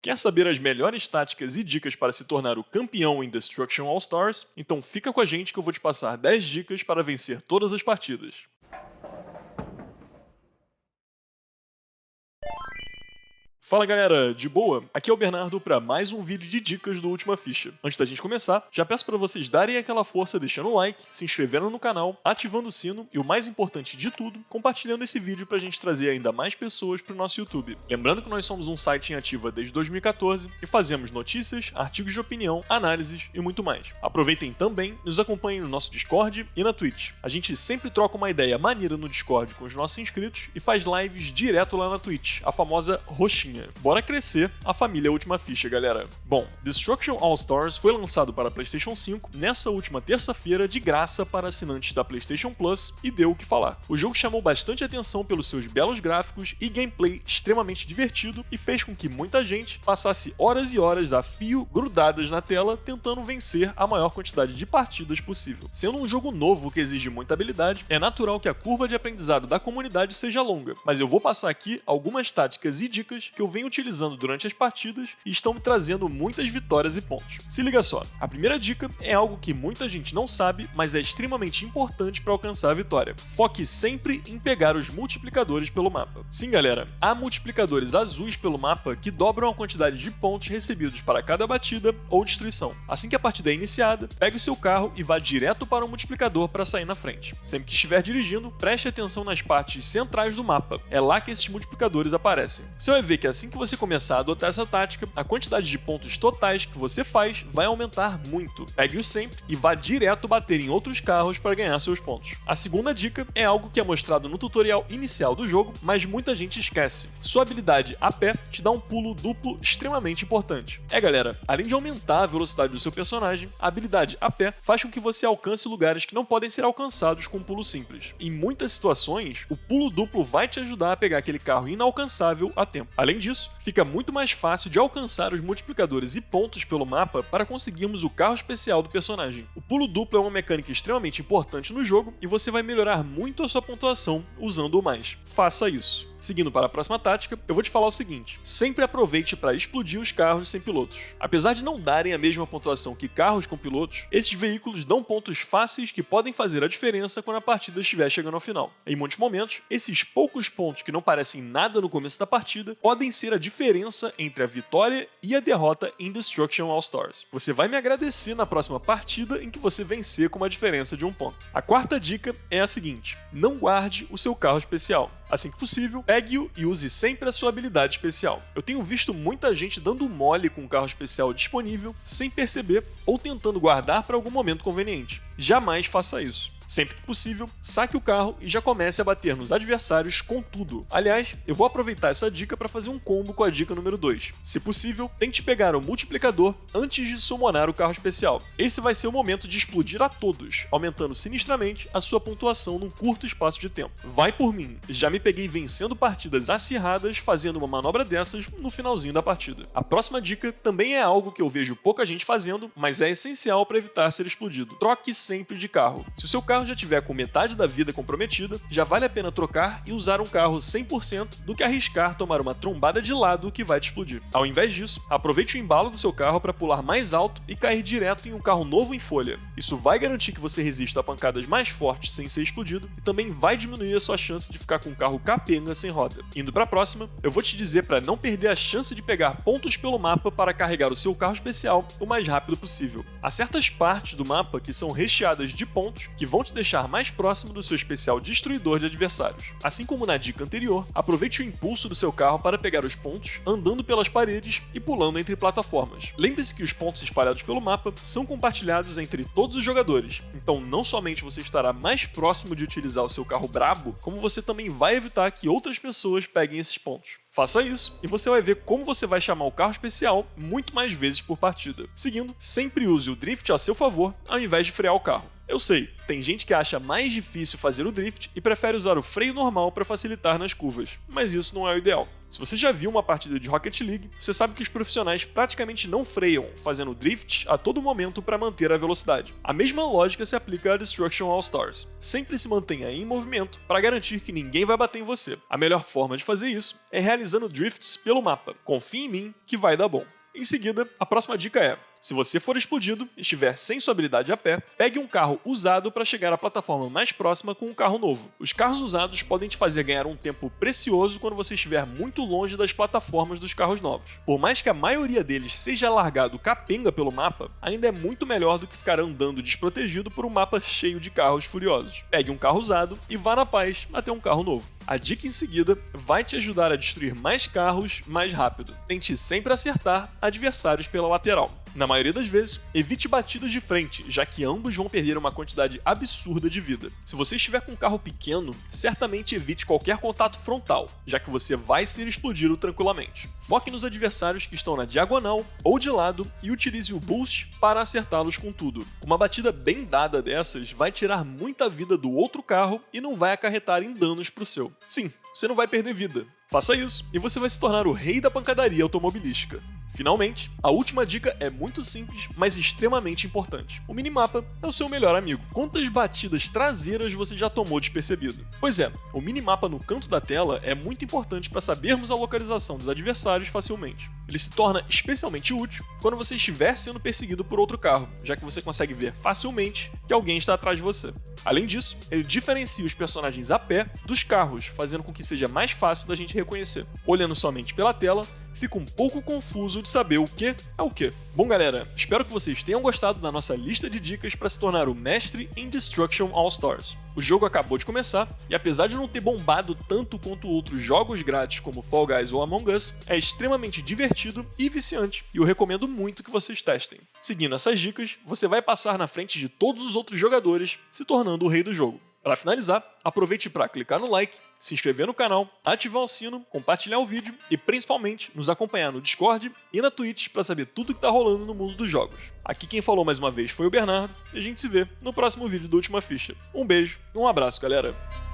Quer saber as melhores táticas e dicas para se tornar o campeão em Destruction All Stars? Então fica com a gente que eu vou te passar 10 dicas para vencer todas as partidas. Fala galera, de boa? Aqui é o Bernardo para mais um vídeo de dicas do Última Ficha. Antes da gente começar, já peço para vocês darem aquela força deixando o like, se inscrevendo no canal, ativando o sino e o mais importante de tudo, compartilhando esse vídeo para a gente trazer ainda mais pessoas para o nosso YouTube. Lembrando que nós somos um site em ativa desde 2014 e fazemos notícias, artigos de opinião, análises e muito mais. Aproveitem também, nos acompanhem no nosso Discord e na Twitch. A gente sempre troca uma ideia maneira no Discord com os nossos inscritos e faz lives direto lá na Twitch, a famosa roxinha. Bora crescer a família Última Ficha, galera. Bom, Destruction All Stars foi lançado para PlayStation 5 nessa última terça-feira de graça para assinantes da PlayStation Plus e deu o que falar. O jogo chamou bastante atenção pelos seus belos gráficos e gameplay extremamente divertido e fez com que muita gente passasse horas e horas a fio grudadas na tela tentando vencer a maior quantidade de partidas possível. Sendo um jogo novo que exige muita habilidade, é natural que a curva de aprendizado da comunidade seja longa, mas eu vou passar aqui algumas táticas e dicas que eu venho utilizando durante as partidas e estão me trazendo muitas vitórias e pontos. Se liga só, a primeira dica é algo que muita gente não sabe, mas é extremamente importante para alcançar a vitória. Foque sempre em pegar os multiplicadores pelo mapa. Sim galera, há multiplicadores azuis pelo mapa que dobram a quantidade de pontos recebidos para cada batida ou destruição. Assim que a partida é iniciada, pegue o seu carro e vá direto para o multiplicador para sair na frente. Sempre que estiver dirigindo, preste atenção nas partes centrais do mapa, é lá que esses multiplicadores aparecem. Você vai ver que assim que você começar a adotar essa tática, a quantidade de pontos totais que você faz vai aumentar muito. Pegue-o sempre e vá direto bater em outros carros para ganhar seus pontos. A segunda dica é algo que é mostrado no tutorial inicial do jogo, mas muita gente esquece. Sua habilidade a pé te dá um pulo duplo extremamente importante. Galera, além de aumentar a velocidade do seu personagem, a habilidade a pé faz com que você alcance lugares que não podem ser alcançados com um pulo simples. Em muitas situações, o pulo duplo vai te ajudar a pegar aquele carro inalcançável a tempo. Além disso, fica muito mais fácil de alcançar os multiplicadores e pontos pelo mapa para conseguirmos o carro especial do personagem. O pulo duplo é uma mecânica extremamente importante no jogo e você vai melhorar muito a sua pontuação usando-o mais. Faça isso. Seguindo para a próxima tática, eu vou te falar o seguinte: sempre aproveite para explodir os carros sem pilotos. Apesar de não darem a mesma pontuação que carros com pilotos, esses veículos dão pontos fáceis que podem fazer a diferença quando a partida estiver chegando ao final. Em muitos momentos, esses poucos pontos que não parecem nada no começo da partida podem ser a diferença entre a vitória e a derrota em Destruction All Stars. Você vai me agradecer na próxima partida em que você vencer com uma diferença de um ponto. A quarta dica é a seguinte: não guarde o seu carro especial. Assim que possível, pegue-o e use sempre a sua habilidade especial. Eu tenho visto muita gente dando mole com um carro especial disponível sem perceber ou tentando guardar para algum momento conveniente. Jamais faça isso. Sempre que possível, saque o carro e já comece a bater nos adversários com tudo. Aliás, eu vou aproveitar essa dica para fazer um combo com a dica número 2. Se possível, tente pegar o multiplicador antes de summonar o carro especial. Esse vai ser o momento de explodir a todos, aumentando sinistramente a sua pontuação num curto espaço de tempo. Vai por mim, já me peguei vencendo partidas acirradas fazendo uma manobra dessas no finalzinho da partida. A próxima dica também é algo que eu vejo pouca gente fazendo, mas é essencial para evitar ser explodido. Troque sempre de carro. Se o seu carro já tiver com metade da vida comprometida, já vale a pena trocar e usar um carro 100% do que arriscar tomar uma trombada de lado que vai te explodir. Ao invés disso, aproveite o embalo do seu carro para pular mais alto e cair direto em um carro novo em folha. Isso vai garantir que você resista a pancadas mais fortes sem ser explodido e também vai diminuir a sua chance de ficar com um carro capenga sem roda. Indo para a próxima, eu vou te dizer para não perder a chance de pegar pontos pelo mapa para carregar o seu carro especial o mais rápido possível. Há certas partes do mapa que são recheadas de pontos que vão te deixar mais próximo do seu especial destruidor de adversários. Assim como na dica anterior, aproveite o impulso do seu carro para pegar os pontos andando pelas paredes e pulando entre plataformas. Lembre-se que os pontos espalhados pelo mapa são compartilhados entre todos os jogadores, então não somente você estará mais próximo de utilizar o seu carro brabo, como você também vai evitar que outras pessoas peguem esses pontos. Faça isso e você vai ver como você vai chamar o carro especial muito mais vezes por partida. Seguindo, sempre use o drift a seu favor ao invés de frear o carro. Eu sei, tem gente que acha mais difícil fazer o drift e prefere usar o freio normal para facilitar nas curvas, mas isso não é o ideal. Se você já viu uma partida de Rocket League, você sabe que os profissionais praticamente não freiam, fazendo drift a todo momento para manter a velocidade. A mesma lógica se aplica a Destruction All Stars. Sempre se mantenha em movimento para garantir que ninguém vai bater em você. A melhor forma de fazer isso é realizando drifts pelo mapa. Confie em mim que vai dar bom. Em seguida, a próxima dica é: se você for explodido e estiver sem sua habilidade a pé, pegue um carro usado para chegar à plataforma mais próxima com um carro novo. Os carros usados podem te fazer ganhar um tempo precioso quando você estiver muito longe das plataformas dos carros novos. Por mais que a maioria deles seja largado capenga pelo mapa, ainda é muito melhor do que ficar andando desprotegido por um mapa cheio de carros furiosos. Pegue um carro usado e vá na paz até um carro novo. A dica em seguida vai te ajudar a destruir mais carros mais rápido. Tente sempre acertar adversários pela lateral. Na maioria das vezes, evite batidas de frente, já que ambos vão perder uma quantidade absurda de vida. Se você estiver com um carro pequeno, certamente evite qualquer contato frontal, já que você vai ser explodido tranquilamente. Foque nos adversários que estão na diagonal ou de lado e utilize o boost para acertá-los com tudo. Uma batida bem dada dessas vai tirar muita vida do outro carro e não vai acarretar em danos para o seu. Sim, você não vai perder vida. Faça isso e você vai se tornar o rei da pancadaria automobilística. Finalmente, a última dica é muito simples, mas extremamente importante. O minimapa é o seu melhor amigo. Quantas batidas traseiras você já tomou despercebido? Pois é, o minimapa no canto da tela é muito importante para sabermos a localização dos adversários facilmente. Ele se torna especialmente útil quando você estiver sendo perseguido por outro carro, já que você consegue ver facilmente que alguém está atrás de você. Além disso, ele diferencia os personagens a pé dos carros, fazendo com que seja mais fácil da gente reconhecer. Olhando somente pela tela, fica um pouco confuso de saber o que é o que. Bom galera, espero que vocês tenham gostado da nossa lista de dicas para se tornar o mestre em Destruction All Stars. O jogo acabou de começar e apesar de não ter bombado tanto quanto outros jogos grátis como Fall Guys ou Among Us, é extremamente divertido e viciante e eu recomendo muito que vocês testem. Seguindo essas dicas, você vai passar na frente de todos os outros jogadores, se tornando o rei do jogo. Para finalizar, aproveite para clicar no like, se inscrever no canal, ativar o sino, compartilhar o vídeo e principalmente nos acompanhar no Discord e na Twitch para saber tudo que tá rolando no mundo dos jogos. Aqui quem falou mais uma vez foi o Bernardo e a gente se vê no próximo vídeo do Última Ficha. Um beijo e um abraço, galera!